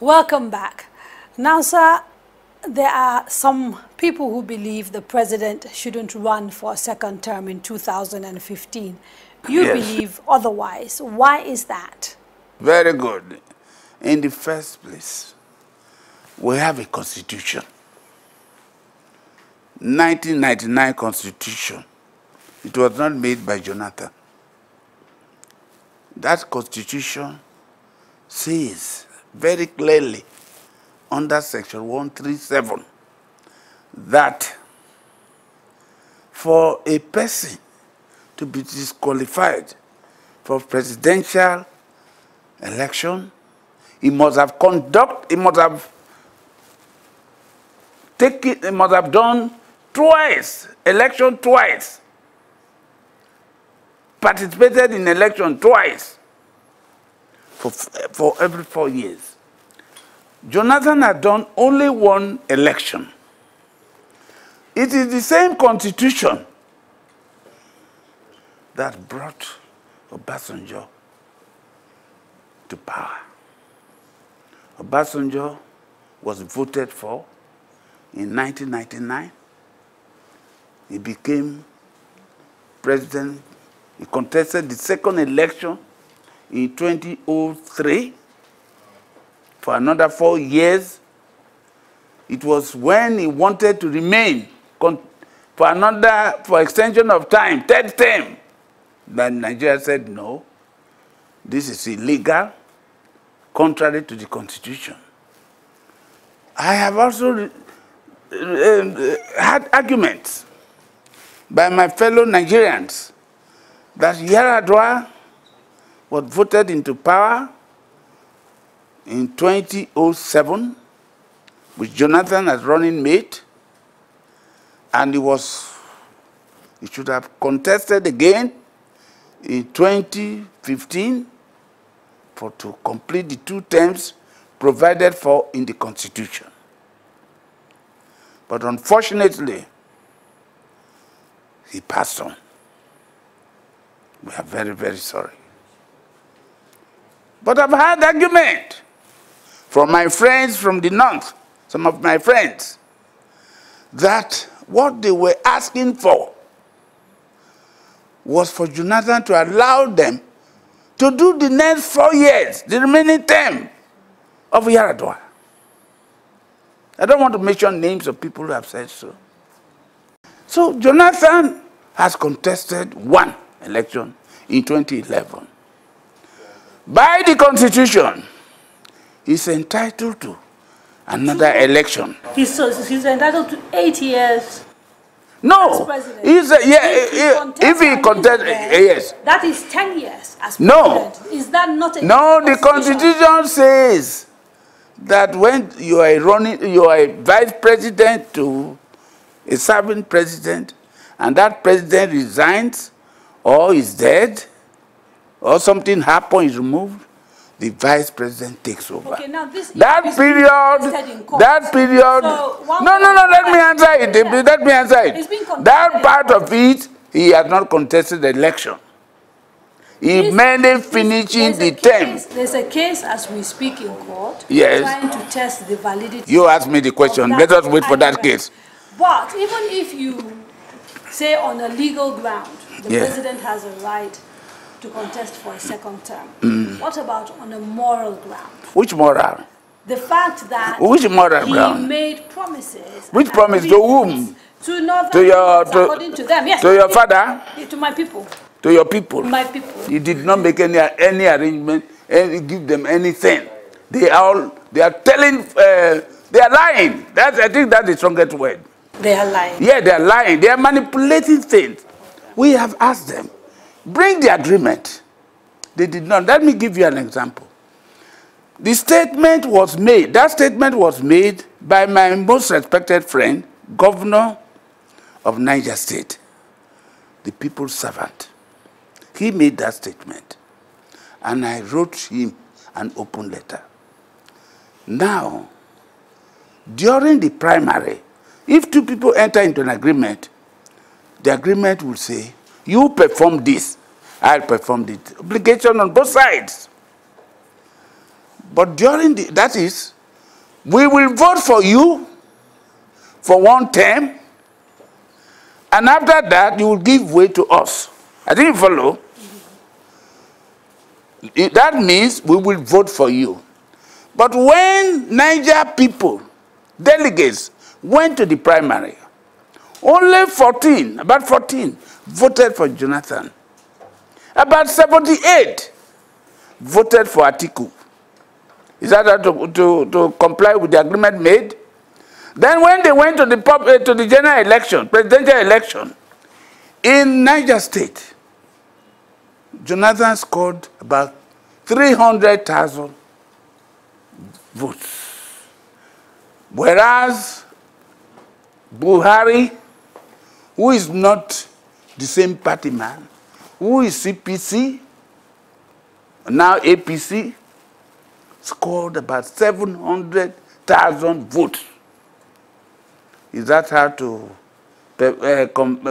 Welcome back. Now, sir, there are some people who believe the president shouldn't run for a second term in 2015. You believe otherwise. Why is that? Very good. In the first place, we have a constitution. 1999 constitution. It was not made by Jonathan. That constitution says very clearly under section 137 that for a person to be disqualified for presidential election, he must have done twice, election twice, participated in election twice for every 4 years. Jonathan had done only one election. It is the same constitution that brought Obasanjo to power. Obasanjo was voted for in 1999. He became president. He contested the second election in 2003 for another 4 years. It was when he wanted to remain for extension of time, third term, that Nigeria said no, this is illegal, contrary to the constitution. I have also had arguments by my fellow Nigerians that Yar'Adua was voted into power in 2007 with Jonathan as running mate, and he should have contested again in 2015 to complete the 2 terms provided for in the constitution. But unfortunately, he passed on. We are very, very sorry. But I've had argument from my friends from the north, some of my friends, that what they were asking for was for Jonathan to allow them to do the next 4 years, the remaining term of Yar'Adua. I don't want to mention names of people who have said so. So Jonathan has contested one election in 2011. By the constitution, he's entitled to another election. He's entitled to 8 years. No, if he contests, yes. That is 10 years as president. No. Is that not a No, the constitution says that when you are a vice president to a serving president, and that president resigns or is dead or something happens, is removed, the vice president takes over. Okay, now this that period, so let me answer it. Let me answer it. That part of it, he has not contested the election. He merely finishing the term. There's a case as we speak in court, yes, trying to test the validity. You asked me the question. Let us wait for that case. But even if you say on a legal ground, the president has a right to contest for a second term, what about on a moral ground? Which moral? The fact that he made promises. Which promise? To whom? To Northern, according to them. Yes. To your father? To my people. To your people? My people. He did not make any arrangement, and give them anything. They are telling, they are lying. I think that's the strongest word. They are lying. Yeah, they are lying. They are manipulating things. We have asked them, bring the agreement. They did not. Let me give you an example. The statement was made, that statement was made by my most respected friend, Governor of Niger State, the people's servant. He made that statement, and I wrote him an open letter. Now, during the primary, if 2 people enter into an agreement, the agreement will say, you perform this, I'll perform it. Obligation on both sides. But during that is, we will vote for you for one term, and after that, you will give way to us. I think you follow. That means we will vote for you. But when Niger people, delegates, went to the primary, only about 14 voted for Jonathan. About 78 voted for Atiku. Is that to comply with the agreement made? Then when they went to the general election, presidential election, in Niger State, Jonathan scored about 300,000 votes. Whereas Buhari, who is not the same party man, who is CPC, now APC, scored about 700,000 votes. Is that how to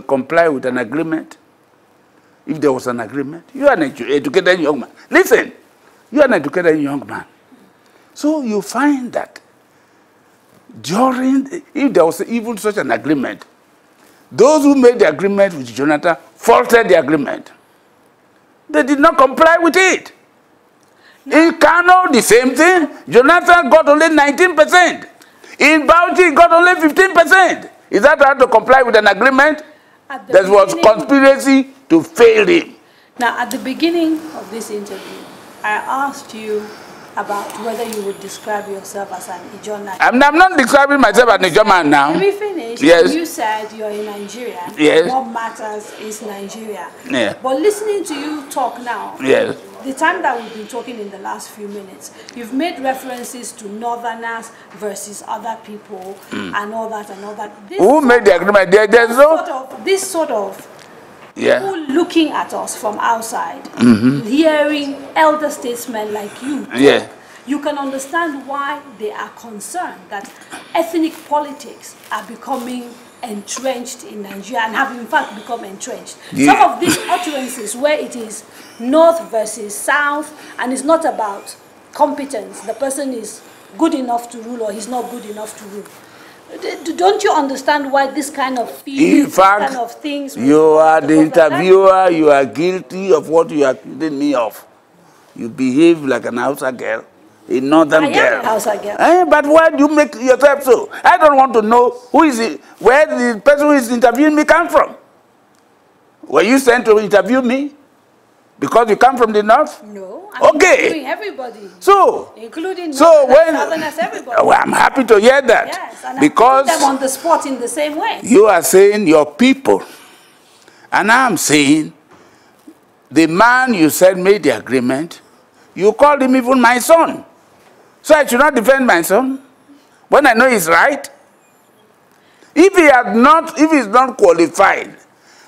comply with an agreement? If there was an agreement, you are an educated young man. Listen, you are an educated young man. So you find that if there was even such an agreement, those who made the agreement with Jonathan faulted the agreement. They did not comply with it. In Kano, the same thing. Jonathan got only 19%. In Bauchi, he got only 15%. Is that how to comply with an agreement? There was conspiracy to fail him. Now, at the beginning of this interview, I asked you about whether you would describe yourself as an Ijaw. I'm not describing myself as an Ijaw man now. Let me finish. Yes. You said you're in Nigeria. Yes. What matters is Nigeria. Yeah. But listening to you talk now, yes, the time that we've been talking in the last few minutes, you've made references to Northerners versus other people and all that and all that. Who made the agreement? There's no... This sort of yeah. people looking at us from outside, hearing elder statesmen like you talk, yeah. you can understand why they are concerned that ethnic politics are becoming entrenched in Nigeria and have in fact become entrenched. Yeah. Some of these utterances where it is North versus South and it's not about competence, the person is good enough to rule or he's not good enough to rule. Don't you understand why this kind of feelings, in fact, kind of things... You are the interviewer, you are guilty of what you are accusing me of. You behave like an Hausa girl, a northern girl. I am a Hausa girl. But why do you make yourself so? I don't want to know who is it, where the person who is interviewing me come from. Were you sent to interview me? Because you come from the north? No, I'm interviewing everybody. So, including Southerners, everybody. Well, I'm happy to hear that. Yes, and because I put them on the spot in the same way. You are saying your people. And I'm saying the man you said made the agreement, you called him even my son. So I should not defend my son when I know he's right. If he's not qualified,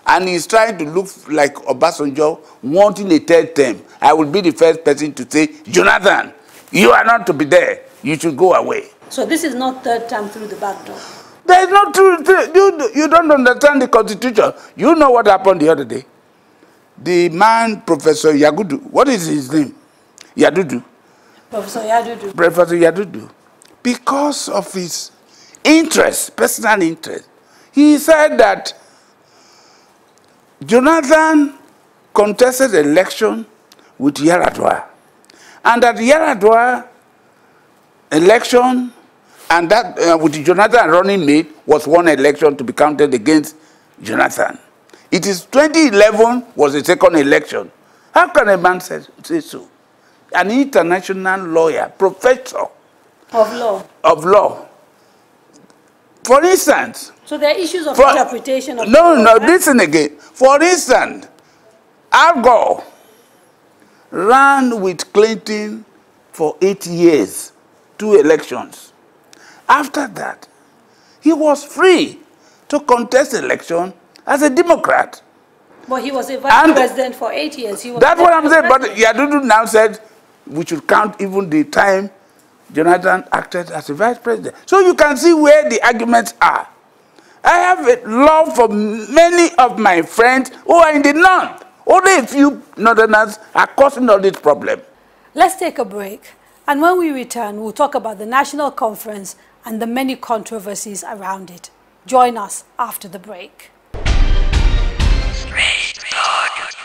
and he's trying to look like Obasanjo, wanting a third term, I will be the first person to say, Jonathan, you are not to be there. You should go away. So this is not third term through the back door? There is no truth. You don't understand the Constitution. You know what happened the other day. The man, Professor Yagudu, what is his name? Yadudu. Professor Yadudu. Professor Yadudu. Because of his interest, personal interest, he said that Jonathan contested the election with Yaradua. And that Yaradua election and that with Jonathan running mate was one election to be counted against Jonathan. It is 2011 was the second election. How can a man say so? An international lawyer, professor of law. For instance, so there are issues of interpretation of no, listen again. For instance, Al Gore ran with Clinton for 8 years, 2 elections. After that, he was free to contest the election as a Democrat. But he was a vice president for 8 years. That's what I'm saying. But Yadudu now said we should count even the time Jonathan acted as a vice president. So you can see where the arguments are. I have a love for many of my friends who are in the north. Only a few northerners are causing all this problem. Let's take a break. And when we return, we'll talk about the National Conference and the many controversies around it. Join us after the break. Straight Talk.